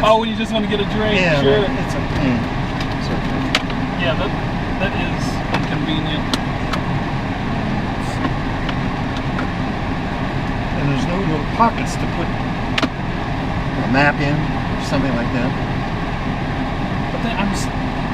Oh, when you just want to get a drink. Yeah, sure. it's a pain. Yeah, that is inconvenient. And there's no little pockets to put a map in or something like that. But then I'm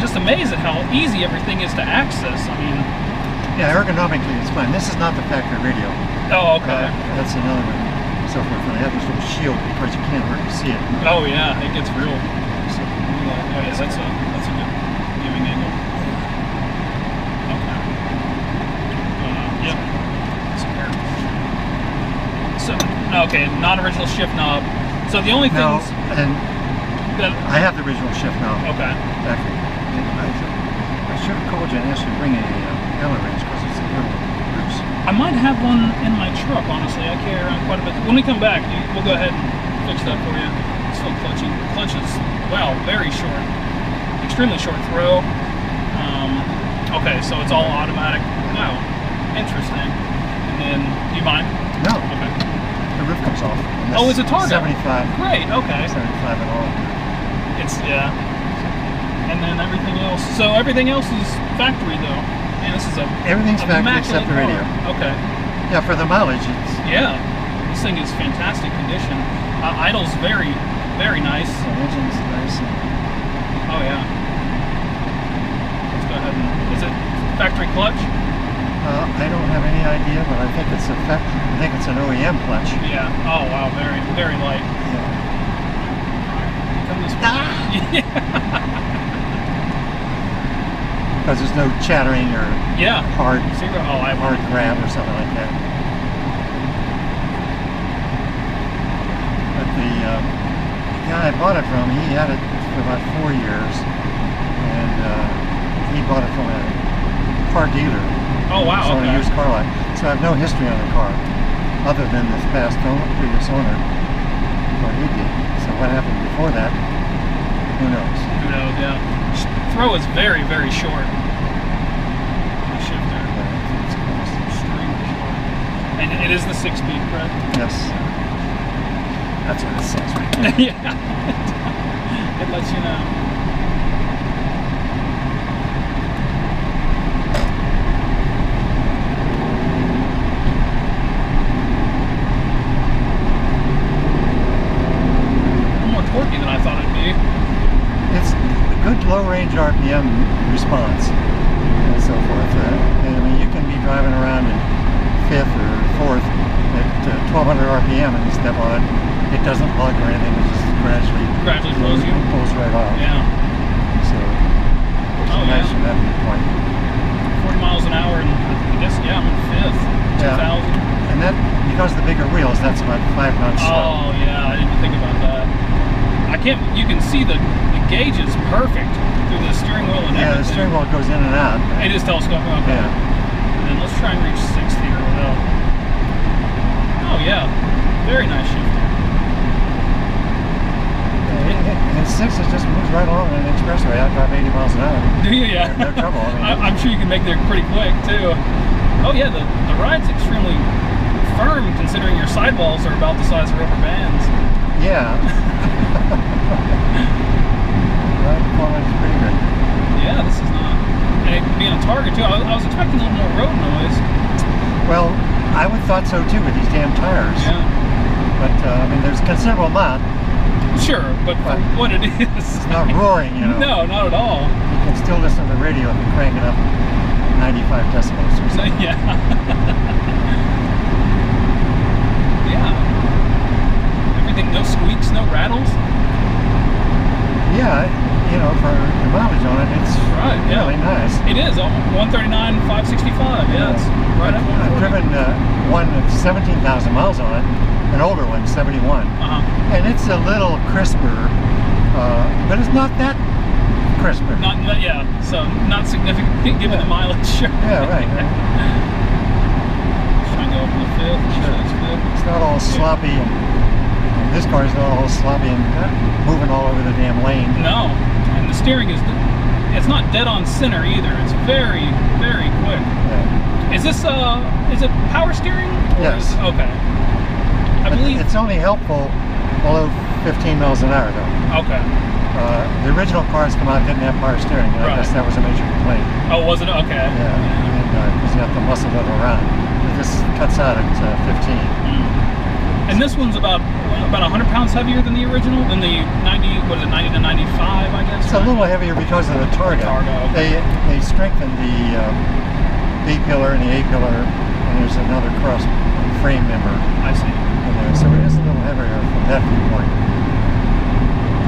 just amazed at how easy everything is to access. I mean, yeah, ergonomically it's fine. This is not the factory radio. Oh, okay. That's another one. So forth. I have this little shield because you can't hardly see it. Oh yeah, it gets real. So, Oh yeah, that's a good viewing angle. Okay. Yep. So okay, non-original shift knob. So the only no, things and that I have the original shift knob. okay. Factory. I should have called you and asked you to bring a Allen wrench because it's a little loose. I might have one in my truck, honestly. I carry around quite a bit. When we come back, we'll go ahead and fix that for you. It's still clutchy. Clutch is, wow, very short. Extremely short throw. Okay, so it's all automatic. Wow, interesting. And then, do you mind? No. Okay. The roof comes off. Oh, it's a Targa. 75. Great, okay. 75 at all. It's, yeah. And then everything else. So everything else is factory, though. Man, this is everything's factory except the radio. Okay. Yeah, for the mileage, it's... Yeah. This thing is fantastic condition. Idle's very, very nice. The engine's nice. Oh, yeah. Let's go ahead and... Is it factory clutch? I don't have any idea, but I think it's I think it's an OEM clutch. Yeah. Oh, wow. Very, very light. Yeah. Come this way. Yeah. Because there's no chattering or hard grab or something like that. But the guy I bought it from, he had it for about 4 years, and he bought it from a car dealer. Oh wow! So okay. a used car lot. So I have no history on the car, other than this previous owner, what he did. So what happened before that, who knows? Who knows? Yeah. Throw is very, very short. The shifter. Yeah, it's extremely short. And it is the 6-speed, correct? Yes. That's what it says right there. Yeah. It lets you know. Torquey than I thought it'd be. It's a good low-range RPM response and so forth. I mean, you can be driving around in 5th or 4th at 1200 RPM and you step on it. It doesn't lug or anything. It just gradually pulls you. Pulls right off. Yeah. So it's nice from that viewpoint. 40 miles an hour, and I guess I'm in 5th. 2000. And that, because of the bigger wheels, that's about 5 knots slow. Oh yeah, I didn't even think about that. You can see the gauges perfect through the steering wheel and everything. Yeah, the steering wheel goes in and out. It is telescopic. Okay. Yeah. And then let's try and reach 6th here without. Oh yeah, very nice shifter. And 6 it just moves right along on an expressway. I drive 80 miles an hour. Do you? Yeah. No trouble. I'm sure you can make there pretty quick too. Oh yeah, the ride's extremely firm considering your sidewalls are about the size of rubber bands. Yeah. Ride quality is pretty good. Yeah, this is not. And it being a Targa too, I was expecting a little more road noise. Well, I would thought so too with these damn tires. Yeah. But I mean, there's a considerable amount. Sure, but for what it is, it's not roaring, you know. No, not at all. You can still listen to the radio if you crank it up 95 decibels or something. Yeah. Yeah. Everything, no squeaks, no rattles. Yeah, you know, for the mileage on it, it's really nice. It is 139, 565. Yeah, it's right up. I've driven one with 17,000 miles on it, an older one, 71, and it's a little crisper, but it's not that crisper. Not yeah, so not significant given the mileage. Sure. Yeah, right. Try and go up to the 5th. Sure. It's not all sloppy. This car is not all sloppy and moving all over the damn lane. No, and the steering it's not dead on center either. It's very, very quick. Yeah. Is this is it power steering? Yes. Okay. I believe it's only helpful below 15 miles an hour though. Okay. The original cars come out didn't have power steering, and I guess that was a major complaint. Oh, was it? Okay. Yeah, because you have to muscle it around. This cuts out at 15. And this one's about 100 pounds heavier than the original, than the 90. What is it, 90 to 95? I guess. It's a little heavier because of the Targa. Okay. They strengthened the B pillar and the A pillar, and there's another cross frame member. I see. In there, so it is a little heavier from that viewpoint.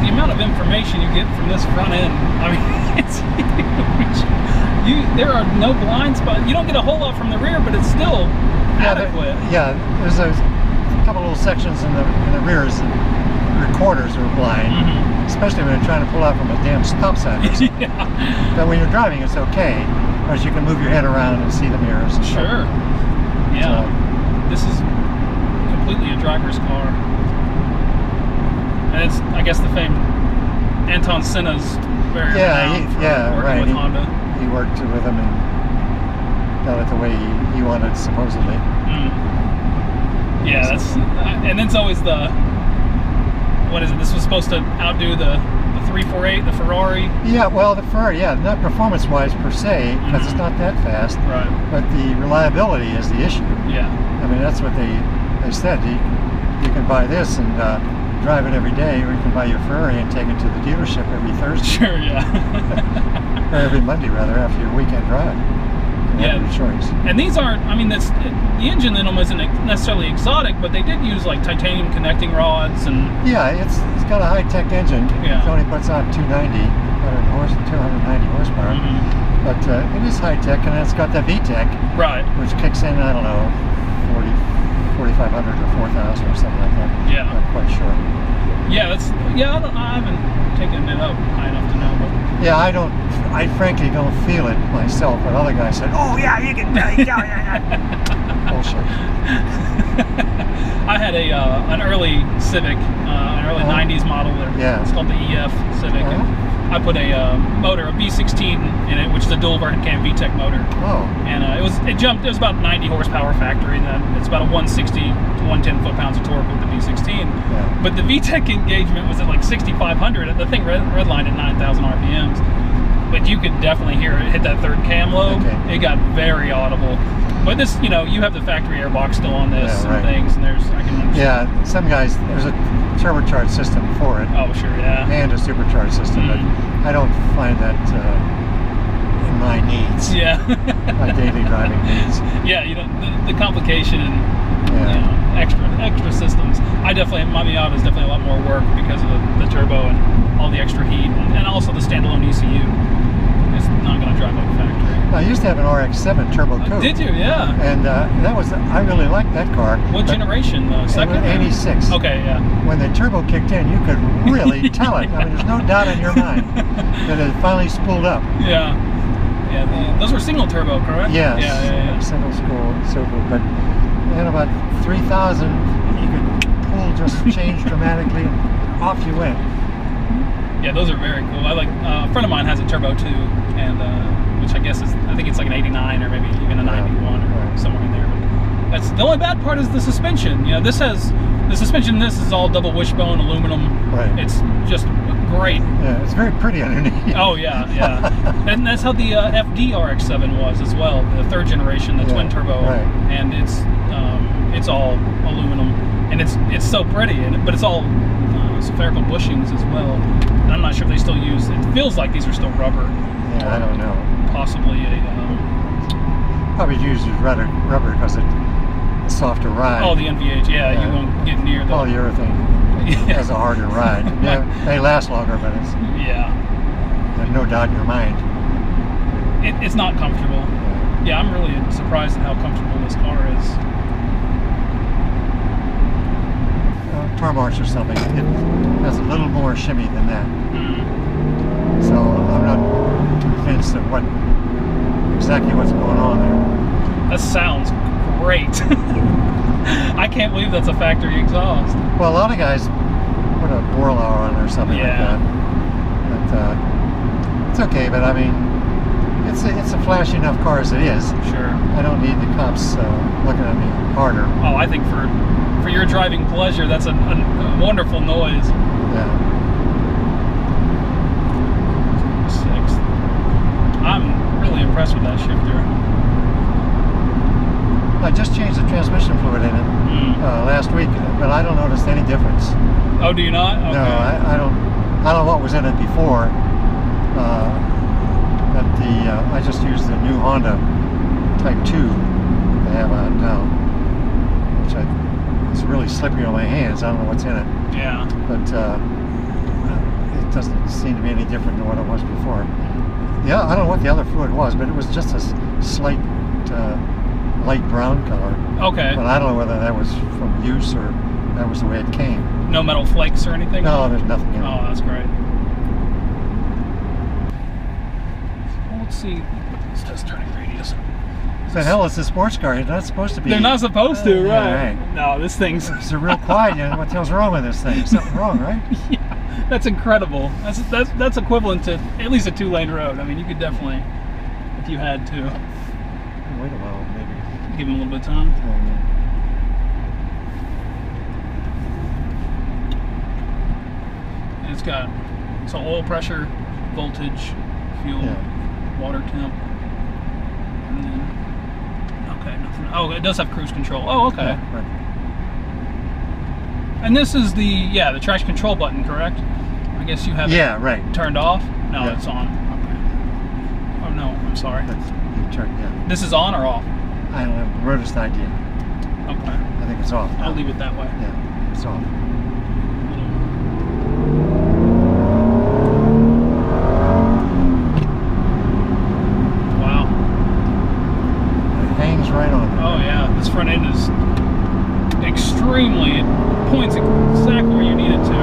The amount of information you get from this front end, I mean, it's huge. There are no blind spots. You don't get a whole lot from the rear, but it's still adequate. There's a couple little sections in the rears that recorders are blind, especially when you're trying to pull out from a damn stop sign. Yeah. But when you're driving, it's okay, because you can move your head around and see the mirrors. And sure. Stuff. Yeah. This is completely a driver's car. And it's, I guess, the famed Anton Senna's very renowned for working with Honda. He worked with him and done it the way he wanted, supposedly. Yeah, and it's always the, what is it? This was supposed to outdo the 348, the Ferrari. Yeah, well, the Ferrari, not performance-wise per se, because it's not that fast. Right. But the reliability is the issue. Yeah. I mean, that's what they said. You can buy this and drive it every day, or you can buy your Ferrari and take it to the dealership every Thursday. Sure, yeah. Or every Monday, rather, after your weekend drive. Yeah, choice. And these aren't, I mean, the engine in them isn't necessarily exotic, but they did use like titanium connecting rods and... Yeah, it's got a high-tech engine. Yeah. It only puts out 290 horsepower. But it is high-tech, and it's got the VTEC, right, which kicks in, I don't know, 4,500 or 4,000 or something like that. Yeah. Not quite sure. Yeah, I haven't taken it up high enough to know, but... Yeah, I frankly don't feel it myself, but other guys said, oh yeah, you can, bullshit. I had an early Civic, an early 90s model there. Yeah. It's called the EF Civic. And I put a motor, a B16 in it, which is a dual vertical cam VTEC motor. Oh. And it was about 90 horsepower factory, and then it's about a 160 to 110 foot-pounds of torque with the B16. Yeah. But the VTEC engagement was at like 6,500, and the thing redlined at 9,000 RPMs. But you could definitely hear it hit that third cam lobe. Okay. It got very audible. But this, you have the factory airbox still on this and things, and I can understand. Yeah, some guys, there's a turbocharged system for it. Oh, sure, yeah. And a supercharged system, but I don't find that in my needs. Yeah. My daily driving needs. Yeah, the complication and extra systems. My Miata is definitely a lot more work because of the turbo and all the extra heat, and also the standalone ECU. It's not going to drive like a factory. I used to have an RX-7 turbo coupe. Did you? Yeah. And I really liked that car. What generation? Second? 86. Okay, yeah. When the turbo kicked in, you could really tell it. I mean, there's no doubt in your mind that it finally spooled up. Yeah. Yeah. Those were single turbo, correct? Yes. Yeah. Single super. But at about 3,000, you could pull just change dramatically, and off you went. Yeah, those are very cool. I like a friend of mine has a turbo too, and which I guess I think it's like an 89 or maybe even a 91 or somewhere in there. But that's the only bad part is the suspension. This has the suspension. This is all double wishbone aluminum. Right. It's just great. Yeah, it's very pretty underneath. Oh yeah. And that's how the FD RX-7 was as well, the third generation, the twin turbo. Right. And it's all aluminum, and it's so pretty, but it's all spherical bushings as well. And I'm not sure if they still use. It feels like these are still rubber. Yeah, I don't know. Possibly probably used rubber because it's a softer ride. Oh, the NVH. Yeah, you won't get near the polyurethane. Has a harder ride. Yeah, they last longer, but it's there's no doubt in your mind. It's not comfortable. Yeah, I'm really surprised at how comfortable this car is. Tar marks or something. It has a little more shimmy than that. So I'm not convinced of exactly what's going on there. That sounds great. I can't believe that's a factory exhaust. Well, a lot of guys put a Borlauer on or something like that. But it's okay. But I mean, it's a flashy enough car as it is. Sure. I don't need the cops looking at me harder. Oh, I think for your driving pleasure, that's a wonderful noise. Yeah. 6th. I'm really impressed with that shifter. I just changed the transmission fluid in it last week, but I don't notice any difference. Oh, do you not? Okay. No, I don't know what was in it before. But I just used the new Honda Type 2 they have out now, which it's really slippery on my hands. I don't know what's in it. Yeah. But it doesn't seem to be any different than what it was before. Yeah, I don't know what the other fluid was, but it was just a slight light brown color. Okay. But I don't know whether that was from use or that was the way it came. No metal flakes or anything? No, there's nothing in it. Oh, that's great. Well, let's see. Let's test turning radius. The hell is a sports car? You're not supposed to be. They're not supposed to, right? Right. No, this thing's... It's a real quiet. What the hell's wrong with this thing? Something wrong, right? Yeah, that's incredible. That's equivalent to at least a 2-lane road. I mean, you could definitely, if you had to. Wait a while, maybe. Give him a little bit of time. And it's got oil pressure, voltage, fuel, water temp, and then okay, nothing. Oh, it does have cruise control. Oh, okay. Yeah, right. And this is the traction control button, correct? I guess you have it right. turned off. No, Yeah. it's on. Okay. Oh no, I'm sorry. This is on or off? I don't have the remotest idea. Okay. I think it's off. I'll leave it that way. Yeah, it's off. Wow. It hangs right on there. Oh yeah, this front end is extremely, it points exactly where you need it to.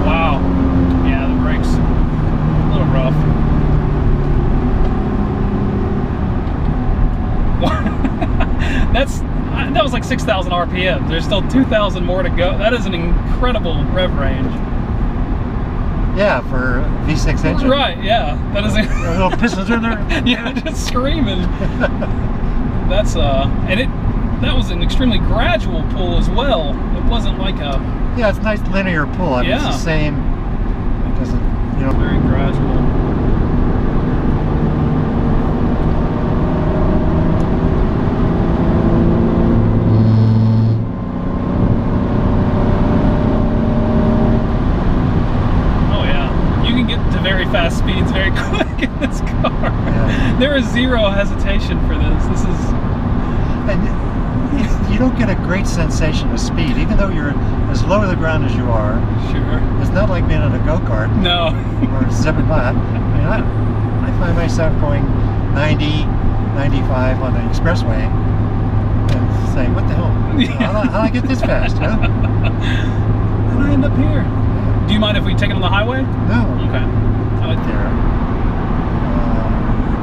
Wow. Yeah, the brakes, a little rough. That was like 6,000 RPM. There's still 2,000 more to go. That is an incredible rev range. Yeah, for a V6 engine. Right, yeah. That is little pistons in there. Yeah, just screaming. That's that was an extremely gradual pull as well. It wasn't like a... Yeah, it's a nice linear pull. I mean, it's the same. It doesn't, very gradual. Fast speeds very quick in this car. Yeah. There is zero hesitation for this. This is... And you don't get a great sensation of speed, even though you're as low to the ground as you are. Sure. It's not like being in a go-kart. No. Or zipping by. I mean, I find myself going 90, 95 on the expressway and saying, what the hell? How do I get this fast? Huh? And I end up here. Do you mind if we take it on the highway? No. Okay. Right there.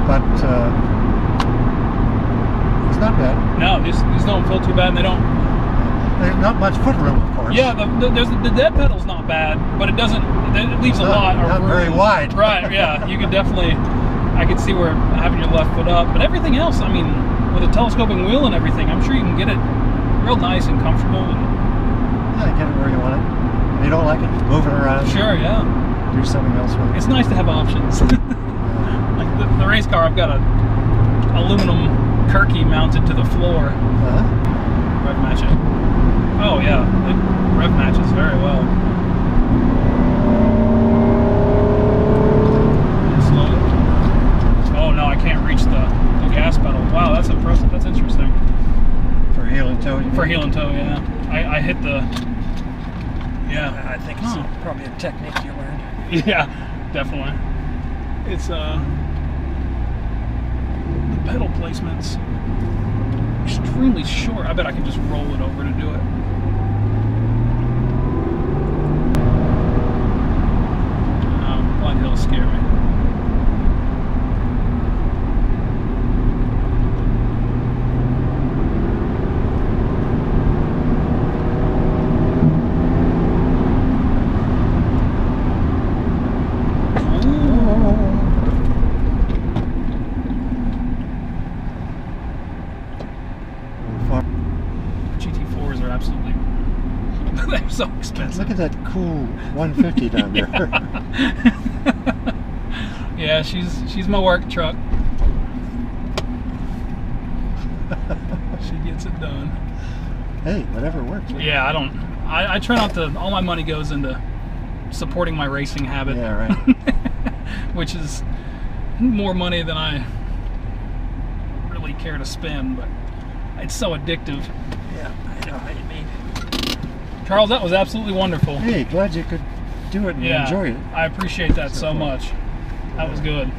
But it's not bad. No, these don't feel too bad, and they don't... There's not much foot room, of course. Yeah, the dead pedal's not bad, but it doesn't... It leaves a lot of room. Not very wide. Right, yeah. You could definitely... I could see where having your left foot up, but everything else, I mean, with a telescoping wheel and everything, I'm sure you can get it real nice and comfortable. Yeah, get it where you want it. If you don't like it, move it around. Sure, yeah. Do something else with it. It's nice to have options. Like the race car, I've got a aluminum Kirky mounted to the floor. Rev match it. Oh yeah, it rev matches very well. Slow. Oh no, I can't reach the gas pedal. Wow, that's impressive. That's interesting. For heel and toe? For heel and toe, yeah. I hit the... Yeah. I think it's probably a technique you learned. Yeah, definitely. It's the pedal placement's extremely short. I bet I can just roll it over to do it. Blind Hill's scare me. They're so expensive. Look at that cool 150 down there. Yeah, she's my work truck. She gets it done. Hey, whatever works. Yeah, I try not to, all my money goes into supporting my racing habit. Yeah, right. Which is more money than I really care to spend, but it's so addictive. Yeah, I know how you mean. Charles, that was absolutely wonderful. Hey, glad you could do it and enjoy it. I appreciate that so much. That was good.